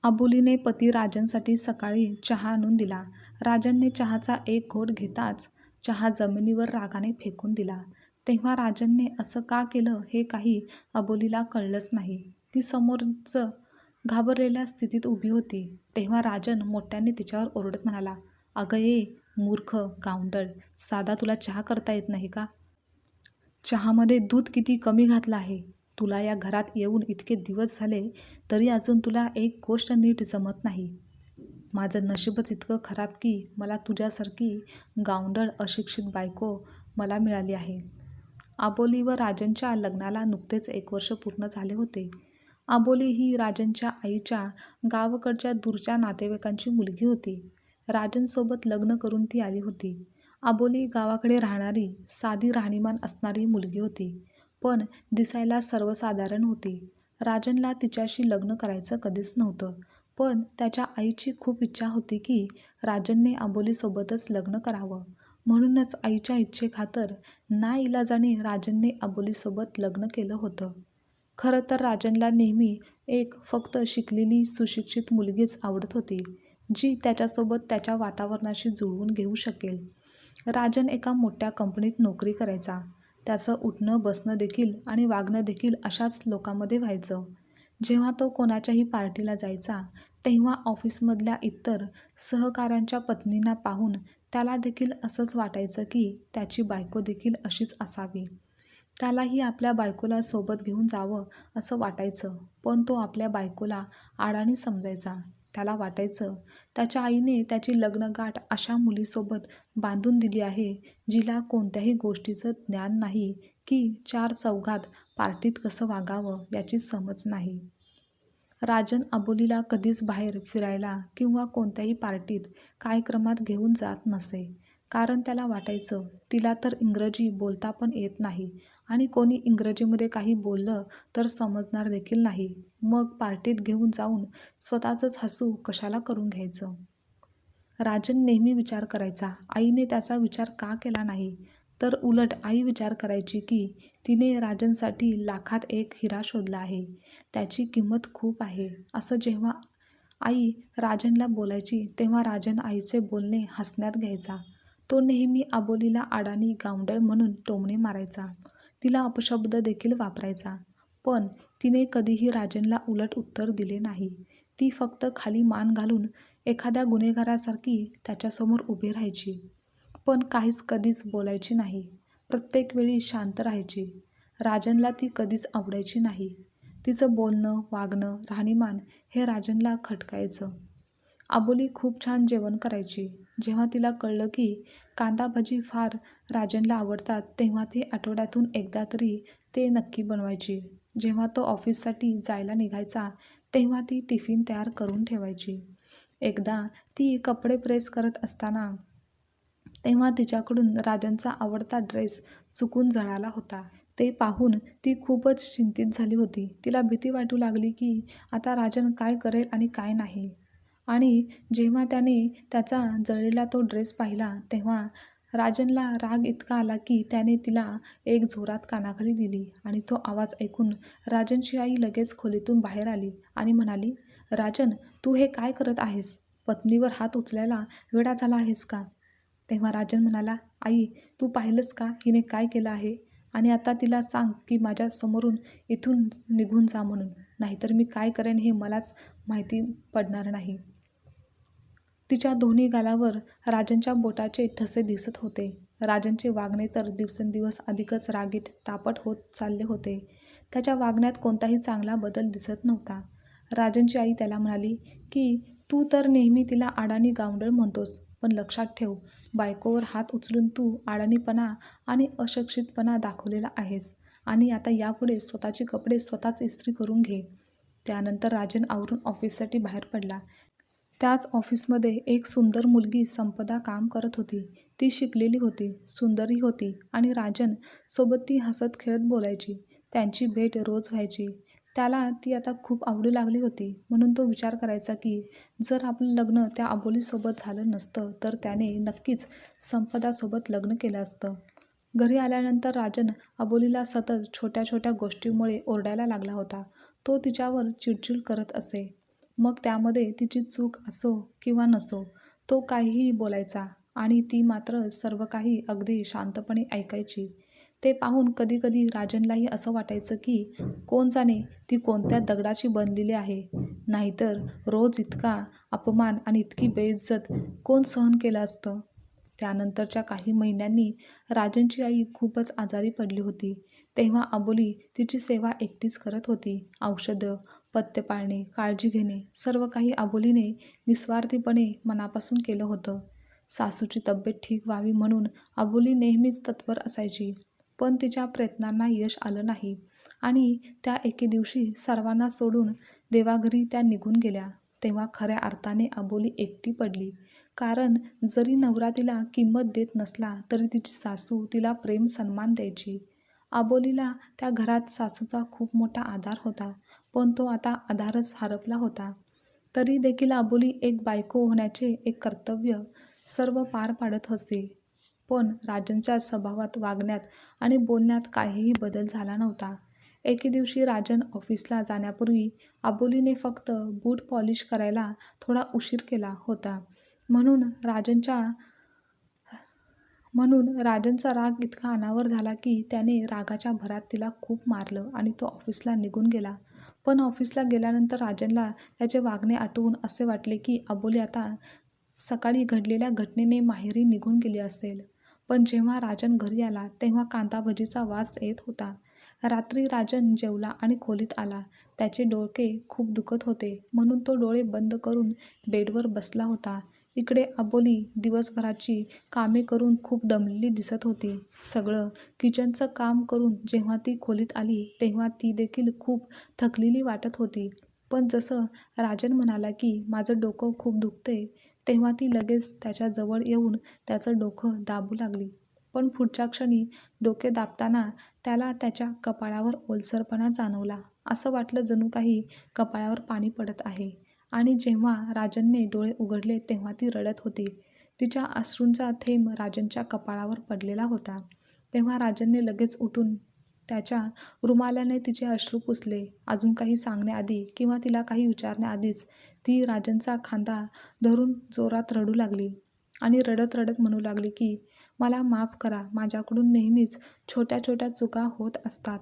अबोलीने पती राजनसाठी सकाळी चहा आणून दिला. राजनने चहाचा एक घोट घेताच चहा जमिनीवर रागाने फेकून दिला. तेव्हा राजनने असं का केलं हे काही अबोलीला कळलंच नाही. ती समोरच घाबरलेल्या स्थितीत उभी होती. तेव्हा राजन मोठ्याने तिच्यावर ओरडत म्हणाला, "अगं ये मूर्ख गावंढळ, साधा तुला चहा करता येत नाही का? चहामध्ये दूध किती कमी घातलं आहे. तुला या घरात येऊन इतके दिवस झाले तरी अजून तुला एक गोष्ट नीट जमत नाही. माझं नशीबच इतकं खराब की मला तुझ्यासारखी गावंढळ अशिक्षित बायको मला मिळाली आहे." अबोली व राजनच्या लग्नाला नुकतेच 1 वर्ष पूर्ण झाले होते. अबोली ही राजनच्या आईच्या गावाकडच्या दूरच्या नातेवाईकांची मुलगी होती. राजनसोबत लग्न करून ती आली होती. अबोली गावाकडे राहणारी, साधी राहणीमान असणारी मुलगी होती, पण दिसायला सर्वसाधारण होती. राजनला तिच्याशी लग्न करायचं कधीच नव्हतं, पण त्याच्या आईची खूप इच्छा होती की राजनने अबोलीसोबतच लग्न करावं. म्हणूनच आईच्या इच्छेखातर नाइलाजाने राजनने अबोलीसोबत लग्न केलं होतं. खरं तर राजनला नेहमी एक फक्त शिकलेली सुशिक्षित मुलगीच आवडत होती, जी त्याच्यासोबत त्याच्या वातावरणाशी जुळवून घेऊ शकेल. राजन एका मोठ्या कंपनीत नोकरी करायचा. त्याचं उठणं बसणं देखील आणि वागणं देखील अशाच लोकांमध्ये व्हायचं. जेव्हा तो कोणाच्याही पार्टीला जायचा तेव्हा ऑफिसमधल्या इतर सहकाऱ्यांच्या पत्नींना पाहून त्याला देखील असंच वाटायचं की त्याची बायको देखील अशीच असावी. त्यालाही आपल्या बायकोला सोबत घेऊन जावं असं वाटायचं, पण तो आपल्या बायकोला अडाणी समजायचा. त्याला वाटायचं त्याच्या आईने त्याची लग्नगाठ अशा मुलीसोबत बांधून दिली आहे, जिला कोणत्याही गोष्टीचं ज्ञान नाही की चार चौघात पार्टीत कसं वागावं याची समज नाही. राजन अबोलीला कधीच बाहेर फिरायला किंवा कोणत्याही पार्टीत कार्यक्रमात घेऊन जात नसे. कारण त्याला वाटायचं तिला तर इंग्रजी बोलता पण येत नाही आणि कोणी इंग्रजीमध्ये काही बोललं तर समजणार देखील नाही. मग पार्टीत घेऊन जाऊन स्वतःचंच हसू कशाला करून घ्यायचं. राजन नेहमी विचार करायचा आईने त्याचा विचार का केला नाही. तर उलट आई विचार करायची की तिने राजनसाठी लाखात एक हिरा शोधला आहे, त्याची किंमत खूप आहे. असं जेव्हा आई राजनला बोलायची तेव्हा राजन आईचे बोलणे हसण्यात घ्यायचा. तो नेहमी अबोलीला अडाणी गावंढळ म्हणून टोमणे मारायचा, तिला अपशब्द देखील वापरायचा. पण तिने कधीही राजनला उलट उत्तर दिले नाही. ती फक्त खाली मान घालून एखाद्या गुन्हेगारासारखी त्याच्यासमोर उभी राहायची, पण काहीच कधीच बोलायची नाही. प्रत्येक वेळी शांत राहायची. राजनला ती कधीच आवडायची नाही. तिचं बोलणं, वागणं, राहणीमान हे राजनला खटकायचं. अबोली खूप छान जेवण करायची. जेव्हा तिला कळलं की कांदा भजी फार राजनला आवडतात तेव्हा ती आठवड्यातून एकदा तरी ते नक्की बनवायची. जेव्हा तो ऑफिससाठी जायला निघायचा तेव्हा ती टिफिन तयार करून ठेवायची. एकदा ती कपडे प्रेस करत असताना तेव्हा तिच्याकडून राजनचा आवडता ड्रेस चुकून जळाला होता. ते पाहून ती खूपच चिंतित झाली होती. तिला भीती वाटू लागली की आता राजन काय करेल आणि काय नाही. आणि जेव्हा त्याने त्याचा जळलेला तो ड्रेस पाहिला तेव्हा राजनला राग इतका आला की त्याने तिला एक जोरात कानाखाली दिली आणि तो आवाज ऐकून राजनची आई लगेच खोलीतून बाहेर आली आणि म्हणाली, "राजन, तू हे काय करत आहेस? पत्नीवर हात उचलायला वेडा झाला आहेस का?" तेव्हा राजन म्हणाला, "आई, तू पाहिलंस का हिने काय केलं आहे? आणि आता तिला सांग की माझ्या समोरून इथून निघून जा म्हणून, नाहीतर मी काय करेन हे मलाच माहिती पडणार नाही." तिच्या दोन्ही गालावर राजनच्या बोटाचे ठसे दिसत होते. राजनचे वागणे तर दिवसेंदिवस अधिकच रागीट, तापट होत चालले होते. त्याच्या वागण्यात कोणताही चांगला बदल दिसत नव्हता. राजनची आई त्याला म्हणाली की तू तर नेहमी तिला अडाणी गावंढळ म्हणतोस, पण लक्षात ठेव, बायकोवर हात उचलून तू अडाणीपणा आणि अशिक्षितपणा दाखवलेला आहेस आणि आता यापुढे स्वतःचे कपडे स्वतःच इस्त्री करून घे. त्यानंतर राजन आवरून ऑफिससाठी बाहेर पडला. त्याच ऑफिसमध्ये एक सुंदर मुलगी संपदा काम करत होती. ती शिकलेली होती, सुंदरही होती आणि राजन सोबत ती हसत खेळत बोलायची. त्यांची भेट रोज व्हायची. त्याला ती आता खूप आवडू लागली होती. म्हणून तो विचार करायचा की जर आपलं लग्न त्या अबोलीसोबत झालं नसतं तर त्याने नक्कीच संपदासोबत लग्न केलं असतं. घरी आल्यानंतर राजन अबोलीला सतत छोट्या छोट्या गोष्टींमुळे ओरडायला लागला होता. तो तिच्यावर चिडचिड करत असे. मग त्यामध्ये तिची चूक असो किंवा नसो, तो काहीही बोलायचा आणि ती मात्र सर्व काही अगदी शांतपणे ऐकायची. ते पाहून कधी-कधी राजनलाही असं वाटायचं की कोण जाणे ती कोणत्या दगडाची बनलेली आहे. नाहीतर रोज इतका अपमान आणि इतकी बेइज्जत कोण सहन केलं असतं? त्यानंतरच्या काही महिन्यांनी राजनची आई खूपच आजारी पडली होती. तेव्हा अबोली तिची सेवा एकटीच करत होती. औषधं, पथ्य पाळणे, काळजी घेणे सर्व काही अबोलीने निस्वार्थीपणे मनापासून केलं होतं. सासूची तब्येत ठीक व्हावी म्हणून अबोली नेहमीच तत्पर असायची. पण तिच्या प्रयत्नांना यश आलं नाही आणि त्या एके दिवशी सर्वांना सोडून देवाघरी त्या निघून गेल्या. तेव्हा खऱ्या अर्थाने अबोली एकटी पडली. कारण जरी नवरा तिला किंमत देत नसला तरी तिची सासू तिला प्रेम सन्मान द्यायची. अबोलीला त्या घरात सासूचा खूप मोठा आधार होता, पण तो आता आधारच हरपला होता. तरी देखील अबोली एक बायको होण्याचे एक कर्तव्य सर्व पार पाडत होती. पण राजनच्या स्वभावात, वागण्यात आणि बोलण्यात काहीही बदल झाला नव्हता. एके दिवशी राजन ऑफिसला जाण्यापूर्वी अबोलीने फक्त बूट पॉलिश करायला थोडा उशीर केला होता. म्हणून राजनचा राग इतका अनावर झाला की त्याने रागाच्या भरात तिला खूप मारलं आणि तो ऑफिसला निघून गेला. पण ऑफिसला गेल्यानंतर राजनला त्याचे वागणे आठवून असे वाटले की अबोली आता सकाळी घडलेल्या घटनेने माहेरी निघून गेली असेल. पण जेव्हा राजन घरी आला तेव्हा कांदा भजीचा वास येत होता. रात्री राजन जेवला आणि खोलीत आला. त्याचे डोके खूप दुखत होते म्हणून तो डोळे बंद करून बेडवर बसला होता. इकडे अबोली दिवसभराची कामे करून खूप दमलेली दिसत होती. सगळं किचनचं काम करून जेव्हा ती खोलीत आली तेव्हा ती देखील खूप थकलेली वाटत होती. पण जसं राजन म्हणाला की माझं डोकं खूप दुखते, तेव्हा ती लगेच त्याच्या जवळ येऊन त्याचं डोकं दाबू लागली. पण पुढच्या क्षणी डोके दाबताना त्याला त्याच्या कपाळावर ओलसरपणा जाणवला. असं वाटलं जणू काही कपाळावर पाणी पडत आहे. आणि जेव्हा राजनने डोळे उघडले तेव्हा ती रडत होती. तिच्या अश्रूंचा थेंब राजनच्या कपाळावर पडलेला होता. तेव्हा राजनने लगेच उठून त्याच्या रुमालाने तिचे अश्रू पुसले. अजून काही सांगण्याआधी किंवा तिला काही विचारण्याआधीच ती राजनचा खांदा धरून जोरात रडू लागली आणि रडत रडत म्हणू लागली की मला माफ करा, माझ्याकडून नेहमीच छोट्या छोट्या चुका होत असतात.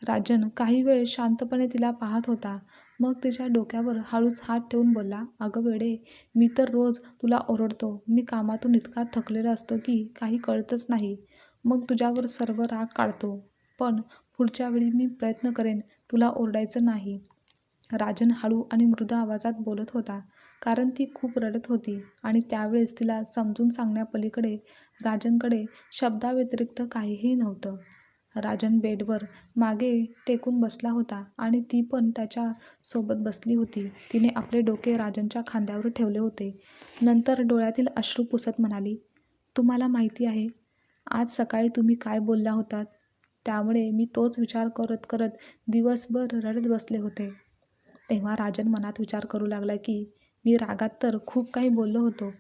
राजन काही वेळ शांतपणे तिला पाहत होता. मग तिच्या डोक्यावर हळूच हात ठेवून बोलला, अगं वेडे, मी तर रोज तुला ओरडतो. मी कामातून इतका थकलेला असतो की काही कळतच नाही. मग तुझ्यावर सर्व राग काढतो. पण पुढच्या वेळी मी प्रयत्न करेन तुला ओरडायचं नाही. राजन हळू आणि मृदू आवाजात बोलत होता. कारण ती खूप रडत होती आणि त्यावेळेस तिला समजून सांगण्यापलीकडे राजनकडे शब्दाव्यतिरिक्त काहीही नव्हतं. राजन बेडवर मागे टेकून बसला होता आणि ती पण त्याच्या सोबत बसली होती. तिने आपले डोके राजनच्या खांद्यावर ठेवले होते. नंतर डोळ्यातील अश्रू पुसत म्हणाली, तुम्हाला माहिती आहे, आज सकाळी तुम्ही काय बोलला होतात? त्यामुळे मी तोच विचार करत करत दिवसभर रडत बसले होते. तेव्हा राजन मनात विचार करू लागला की मी रागात तर खूप काही बोललो होतो.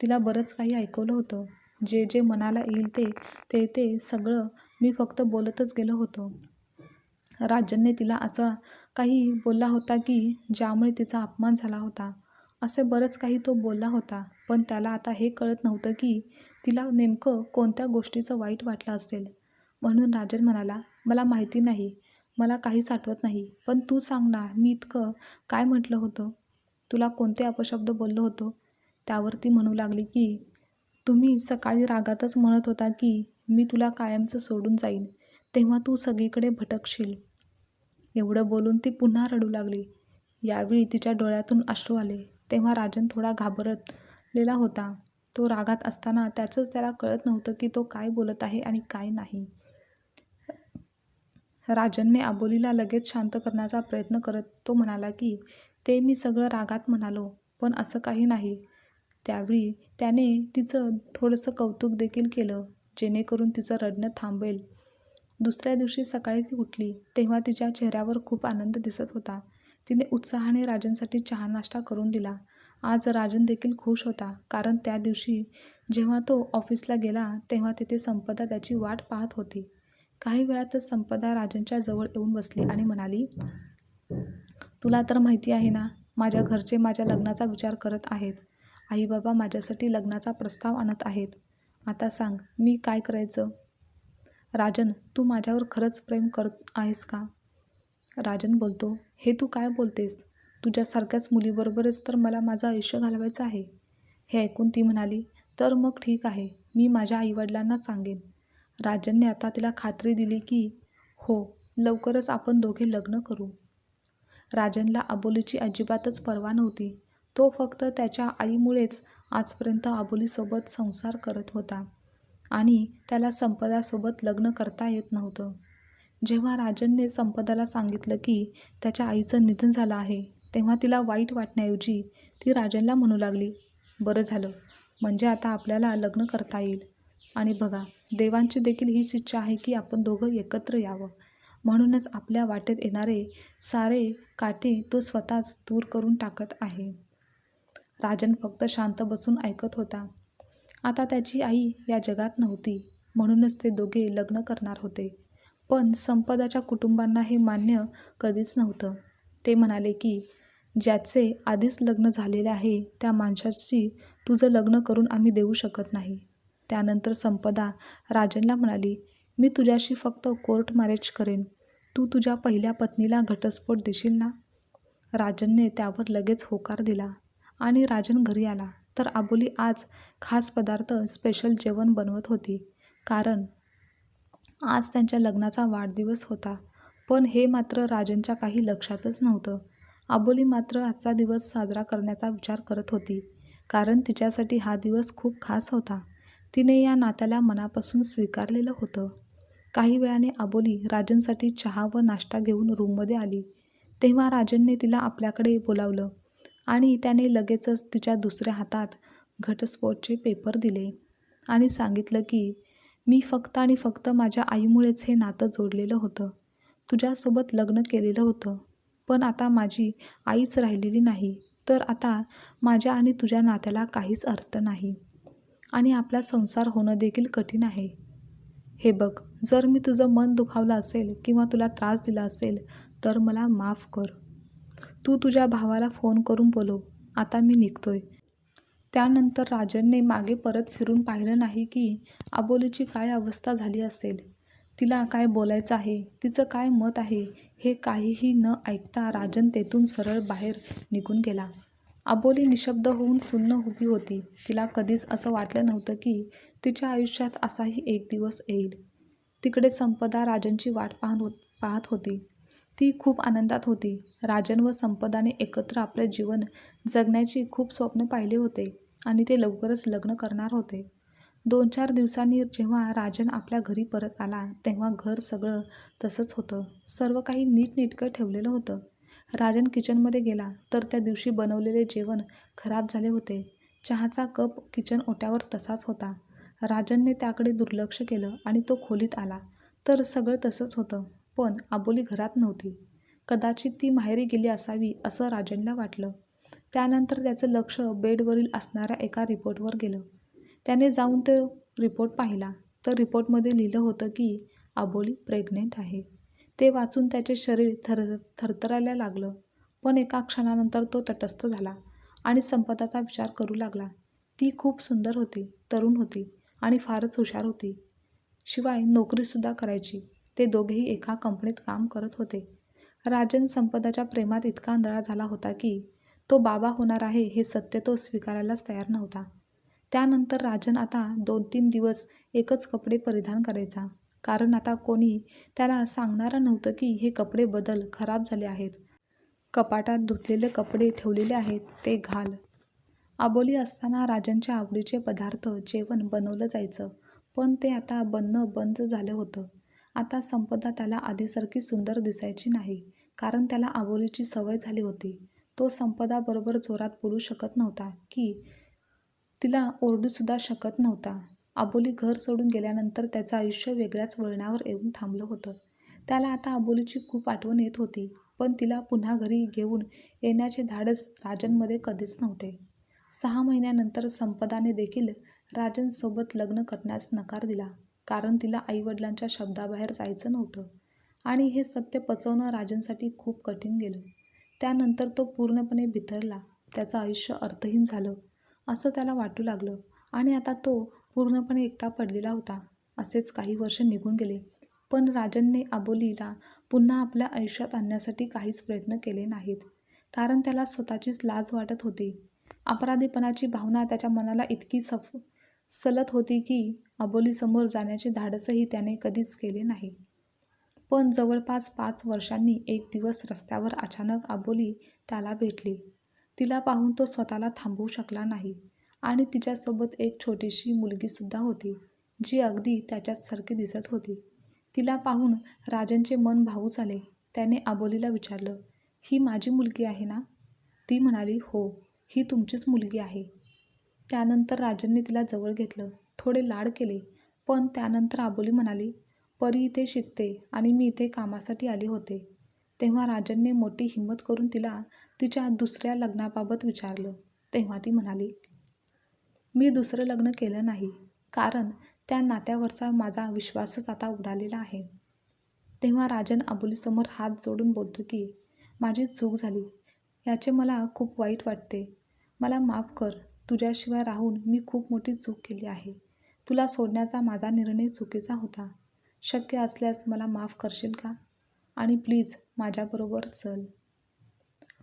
तिला बरंच काही ऐकवलं होतं. जे जे मनाला येईल ते सगळं मी फक्त बोलतच गेलो होतो. राजनने तिला असं काही बोलला होता की ज्यामुळे तिचा अपमान झाला होता. असे बरंच काही तो बोलला होता. पण त्याला आता हे कळत नव्हतं की तिला नेमकं कोणत्या गोष्टीचं वाईट वाटलं असेल. म्हणून राजन म्हणाला, मला माहिती नाही, मला काहीच आठवत नाही. पण तू सांग ना, मी इतकं काय म्हटलं होतं? तुला कोणते अपशब्द बोललो होतो? त्यावर ती म्हणू लागली की तुम्ही सकाळी रागातच म्हणत होता की मी तुला कायमचं सोडून जाईन, तेव्हा तू सगळीकडे भटकशील. एवढं बोलून ती पुन्हा रडू लागली. यावेळी तिच्या डोळ्यातून अश्रू आले. तेव्हा राजन थोडा घाबरलेला होता. तो रागात असताना त्याचंच त्याला कळत नव्हतं की तो काय बोलत आहे आणि काय नाही. राजनने अबोलीला लगेच शांत करण्याचा प्रयत्न करत तो म्हणाला की ते मी सगळं रागात म्हणालो, पण असं काही नाही. त्यावेळी त्याने तिचं थोडंसं कौतुक देखील केलं, जेणेकरून तिचं रडणं थांबेल. दुसऱ्या दिवशी सकाळी ती उठली तेव्हा तिच्या चेहऱ्यावर खूप आनंद दिसत होता. तिने उत्साहाने राजनसाठी चहा नाश्ता करून दिला. आज राजन देखील खुश होता, कारण त्या दिवशी जेव्हा तो ऑफिसला गेला तेव्हा तिथे संपदा त्याची वाट पाहत होती. काही वेळातच संपदा राजनच्या जवळ येऊन बसली आणि म्हणाली, तुला तर माहिती आहे ना, माझ्या घरचे माझ्या लग्नाचा विचार करत आहेत. आई बाबा माझ्यासाठी लग्नाचा प्रस्ताव आणत आहेत. आता सांग मी काय करायचं? राजन, तू माझ्यावर खरंच प्रेम करत आहेस का? राजन बोलतो, हे तू काय बोलतेस? तुझ्यासारख्याच मुलीबरोबरच तर मला माझं आयुष्य घालवायचं आहे. हे ऐकून ती म्हणाली, तर मग ठीक आहे, मी माझ्या आईवडिलांना सांगेन. राजनने आता तिला खात्री दिली की हो, लवकरच आपण दोघे लग्न करू. राजनला अबोलीची अजिबातच पर्वा नव्हती. तो फक्त त्याच्या आईमुळेच आजपर्यंत अबोलीसोबत संसार करत होता आणि त्याला संपदासोबत लग्न करता येत नव्हतं. जेव्हा राजनने संपदाला सांगितलं की त्याच्या आईचं निधन झालं आहे, तेव्हा तिला वाईट वाटण्याऐवजी ती राजनला म्हणू लागली, बरं झालं, म्हणजे आता आपल्याला लग्न करता येईल. आणि बघा, देवांची देखील हीच इच्छा आहे की आपण दोघं एकत्र यावं. म्हणूनच आपल्या वाटेत येणारे सारे काटे तो स्वतःच दूर करून टाकत आहे. राजन फक्त शांत बसून ऐकत होता. आता त्याची आई या जगात नव्हती, म्हणूनच ते दोघे लग्न करणार होते. पण संपदाच्या कुटुंबांना हे मान्य कधीच नव्हतं. ते म्हणाले की ज्याचे आधीच लग्न झालेले आहे त्या माणसाशी तुझं लग्न करून आम्ही देऊ शकत नाही. त्यानंतर संपदा राजनला म्हणाली, मी तुझ्याशी फक्त कोर्ट मॅरेज करेन. तू तुझ्या पहिल्या पत्नीला घटस्फोट देशील ना? राजनने त्यावर लगेच होकार दिला आणि राजन घरी आला तर अबोली आज खास पदार्थ स्पेशल जेवण बनवत होती. कारण आज त्यांच्या लग्नाचा वाढदिवस होता. पण हे मात्र राजनच्या काही लक्षातच नव्हतं. अबोली मात्र आजचा दिवस साजरा करण्याचा विचार करत होती. कारण तिच्यासाठी हा दिवस खूप खास होता. तिने या नात्याला मनापासून स्वीकारलेलं होतं. काही वेळाने अबोली राजनसाठी चहा व नाश्ता घेऊन रूममध्ये आली. तेव्हा राजनने तिला आपल्याकडे बोलावलं आणि त्याने लगेचच तिच्या दुसऱ्या हातात घटस्फोटचे पेपर दिले आणि सांगितलं की मी फक्त आणि फक्त माझ्या आईमुळेच हे नातं जोडलेलं होतं. तुझ्यासोबत लग्न केलेलं होतं. पण आता माझी आईच राहिलेली नाही, तर आता माझ्या आणि तुझ्या नात्याला काहीच अर्थ नाही आणि आपला संसार होणं देखील कठीण आहे. हे बघ, जर मी तुझं मन दुखावलं असेल किंवा तुला त्रास दिला असेल तर मला माफ कर. तू तुझ्या भावाला फोन करून बोलव. आता मी निघतोय. त्यानंतर राजनने मागे परत फिरून पाहिलं नाही की अबोलीची काय अवस्था झाली असेल. तिला काय बोलायचं आहे, तिचं काय मत आहे, हे काहीही न ऐकता राजन तेथून सरळ बाहेर निघून गेला. अबोली निशब्द होऊन सुन्न उभी होती. तिला कधीच असं वाटलं नव्हतं की तिच्या आयुष्यात असाही एक दिवस येईल. तिकडे संपदा राजनची वाट पाहत होती. ती खूप आनंदात होती. राजन व संपदाने एकत्र आपले जीवन जगण्याची खूप स्वप्न पाहिले होते आणि ते लवकरच लग्न करणार होते. 2-4 दिवसांनी जेव्हा राजन आपल्या घरी परत आला तेव्हा घर सगळं तसंच होतं. सर्व काही नीटनेटकं ठेवलेलं होतं. राजन किचनमध्ये गेला तर त्या दिवशी बनवलेले जेवण खराब झाले होते. चहाचा कप किचन ओट्यावर तसाच होता. राजनने त्याकडे दुर्लक्ष केलं आणि तो खोलीत आला तर सगळं तसंच होतं. पण अबोली घरात नव्हती. कदाचित ती माहेरी गेली असावी असं राजनला वाटलं. त्यानंतर त्याचं लक्ष बेडवरील असणाऱ्या एका रिपोर्टवर गेलं. त्याने जाऊन तो रिपोर्ट पाहिला तर रिपोर्टमध्ये लिहिलं होतं की अबोली प्रेग्नेंट आहे. ते वाचून त्याचे शरीर थरथरायला लागलं. पण एका क्षणानंतर तो तटस्थ झाला आणि संपदाचा विचार करू लागला. ती खूप सुंदर होती, तरुण होती आणि फारच हुशार होती. शिवाय नोकरीसुद्धा करायची. ते दोघेही एका कंपनीत काम करत होते. राजन संपदाच्या प्रेमात इतका आंधळा झाला होता की तो बाबा होणार आहे हे सत्य तो स्वीकारायलाच तयार नव्हता. त्यानंतर राजन आता 2-3 दिवस एकच कपडे परिधान करायचा. कारण आता कोणी त्याला सांगणारं नव्हतं की हे कपडे बदल, खराब झाले आहेत. कपाटात धुतलेले कपडे ठेवलेले आहेत, ते घाल. अबोली असताना राजनच्या आवडीचे पदार्थ, जेवण बनवलं जायचं. पण ते आता बनणं बंद झालं होतं. आता संपदा त्याला आधीसारखी सुंदर दिसायची नाही. कारण त्याला अबोलीची सवय झाली होती. तो संपदाबरोबर जोरात बोलू शकत नव्हता की तिला ओरडूसुद्धा शकत नव्हता. अबोली घर सोडून गेल्यानंतर त्याचं आयुष्य वेगळ्याच वळणावर येऊन थांबलं होतं. त्याला आता अबोलीची खूप आठवण येत होती. पण तिला पुन्हा घरी घेऊन येण्याचे धाडस राजनमध्ये कधीच नव्हते. 6 महिन्यानंतर संपदाने देखील राजनसोबत लग्न करण्यास नकार दिला. कारण तिला आईवडिलांच्या शब्दाबाहेर जायचं नव्हतं आणि हे सत्य पचवणं राजनसाठी खूप कठीण गेलं. त्यानंतर तो पूर्णपणे बिथरला. त्याचं आयुष्य अर्थहीन झालं असं त्याला वाटू लागलं आणि आता तो पूर्णपणे एकटा पडलेला होता. असेच काही वर्ष निघून गेले, पण राजनने अबोलीला पुन्हा आपल्या आयुष्यात आणण्यासाठी काहीच प्रयत्न केले नाहीत, कारण त्याला स्वतःचीच लाज वाटत होती. अपराधीपणाची भावना त्याच्या मनाला इतकी सलत होती की अबोलीसमोर जाण्याचे धाडसही त्याने कधीच केले नाही. पण जवळपास 5 वर्षांनी एक दिवस रस्त्यावर अचानक अबोली त्याला भेटली. तिला पाहून तो स्वतःला थांबवू शकला नाही आणि तिच्यासोबत एक छोटीशी मुलगीसुद्धा होती, जी अगदी त्याच्याचसारखी दिसत होती. तिला पाहून राजनचे मन भावूक झाले. त्याने अबोलीला विचारलं, "ही माझी मुलगी आहे ना?" ती म्हणाली, "हो, ही तुमचीच मुलगी आहे." त्यानंतर राजनने तिला जवळ घेतलं, थोडे लाड केले. पण त्यानंतर अबोली म्हणाली, "परी इथे शिकते आणि मी इथे कामासाठी आले होते." तेव्हा राजनने मोठी हिंमत करून तिला तिच्या दुसऱ्या लग्नाबाबत विचारलं. तेव्हा ती म्हणाली, "मी दुसरं लग्न केलं नाही, कारण त्या नात्यावरचा माझा विश्वासच आता उडालेला आहे." तेव्हा राजन अबोलीसमोर हात जोडून बोलतो की, "माझी चूक झाली. याचे मला खूप वाईट वाटते. मला माफ कर. तुझ्याशिवाय राहून मी खूप मोठी चूक केली आहे. तुला सोडण्याचा माझा निर्णय चुकीचा होता. शक्य असल्यास मला माफ करशील का? आणि प्लीज माझ्याबरोबर चल."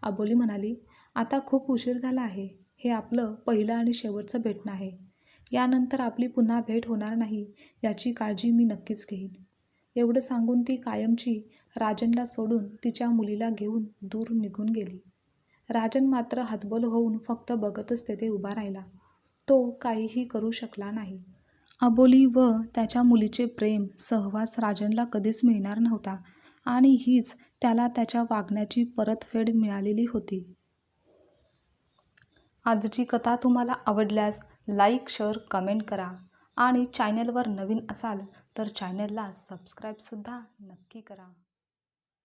अबोली म्हणाली, "आता खूप उशीर झाला आहे. हे आपलं पहिलं आणि शेवटचं भेटणं आहे. यानंतर आपली पुन्हा भेट होणार नाही याची काळजी मी नक्कीच घेईन." एवढं सांगून ती कायमची राजनला सोडून तिच्या मुलीला घेऊन दूर निघून गेली. राजन मात्र हतबल होऊन फक्त बघतच तेथे उभा राहिला. तो काहीही करू शकला नाही. अबोली व त्याच्या मुलीचे प्रेम, सहवास राजनला कधीच मिळणार नव्हता आणि हीच त्याला त्याच्या वागण्याची परतफेड मिळालेली होती. आजची कथा तुम्हाला आवडल्यास लाईक, शेअर, कमेंट करा आणि चॅनलवर नवीन असाल तर चॅनलला सबस्क्राईबसुद्धा नक्की करा.